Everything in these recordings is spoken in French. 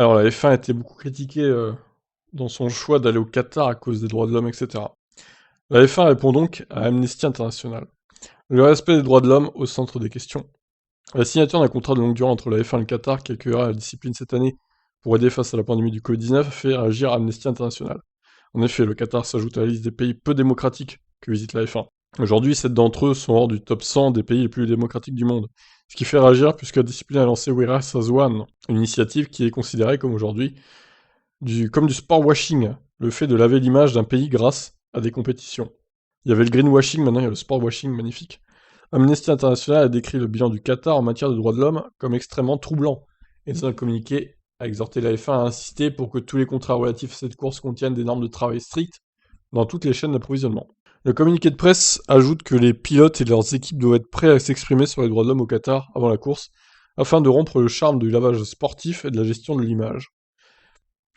Alors la F1 a été beaucoup critiquée dans son choix d'aller au Qatar à cause des droits de l'homme, etc. La F1 répond donc à Amnesty International. Le respect des droits de l'homme au centre des questions. La signature d'un contrat de longue durée entre la F1 et le Qatar, qui accueillera la discipline cette année pour aider face à la pandémie du Covid-19, a fait réagir Amnesty International. En effet, le Qatar s'ajoute à la liste des pays peu démocratiques que visite la F1. Aujourd'hui, 7 d'entre eux sont hors du top 100 des pays les plus démocratiques du monde. Ce qui fait réagir puisque la discipline a lancé We Race as One, une initiative qui est considérée comme aujourd'hui comme du sport washing, le fait de laver l'image d'un pays grâce à des compétitions. Il y avait le greenwashing, maintenant il y a le sport washing magnifique. Amnesty International a décrit le bilan du Qatar en matière de droits de l'homme comme extrêmement troublant, et dans un communiqué a exhorté la F1 à insister pour que tous les contrats relatifs à cette course contiennent des normes de travail strictes dans toutes les chaînes d'approvisionnement. Le communiqué de presse ajoute que les pilotes et leurs équipes doivent être prêts à s'exprimer sur les droits de l'homme au Qatar avant la course, afin de rompre le charme du lavage sportif et de la gestion de l'image.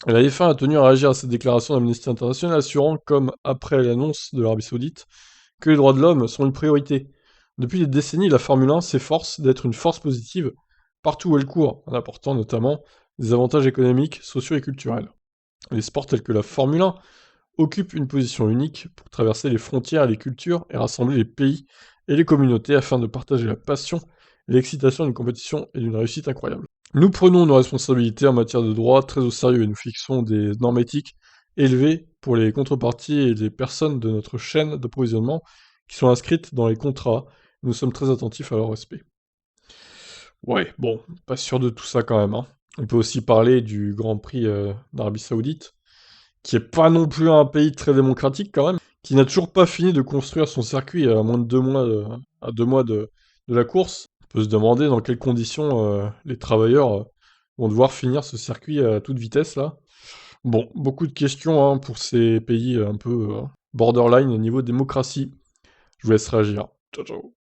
La F1 a tenu à réagir à cette déclaration d'Amnesty International, assurant, comme après l'annonce de l'Arabie Saoudite, que les droits de l'homme sont une priorité. Depuis des décennies, la Formule 1 s'efforce d'être une force positive partout où elle court, en apportant notamment des avantages économiques, sociaux et culturels. Les sports tels que la Formule 1 occupent une position unique pour traverser les frontières et les cultures et rassembler les pays et les communautés afin de partager la passion et l'excitation d'une compétition et d'une réussite incroyable. Nous prenons nos responsabilités en matière de droit très au sérieux et nous fixons des normes éthiques élevées pour les contreparties et les personnes de notre chaîne d'approvisionnement qui sont inscrites dans les contrats. Nous sommes très attentifs à leur respect. Ouais, bon, pas sûr de tout ça quand même, hein. On peut aussi parler du Grand Prix d'Arabie Saoudite, qui est pas non plus un pays très démocratique quand même, qui n'a toujours pas fini de construire son circuit à moins de 2 mois à 2 mois de la course. On peut se demander dans quelles conditions les travailleurs vont devoir finir ce circuit à toute vitesse là. Bon, beaucoup de questions hein, pour ces pays un peu borderline au niveau démocratie. Je vous laisse réagir. Ciao ciao.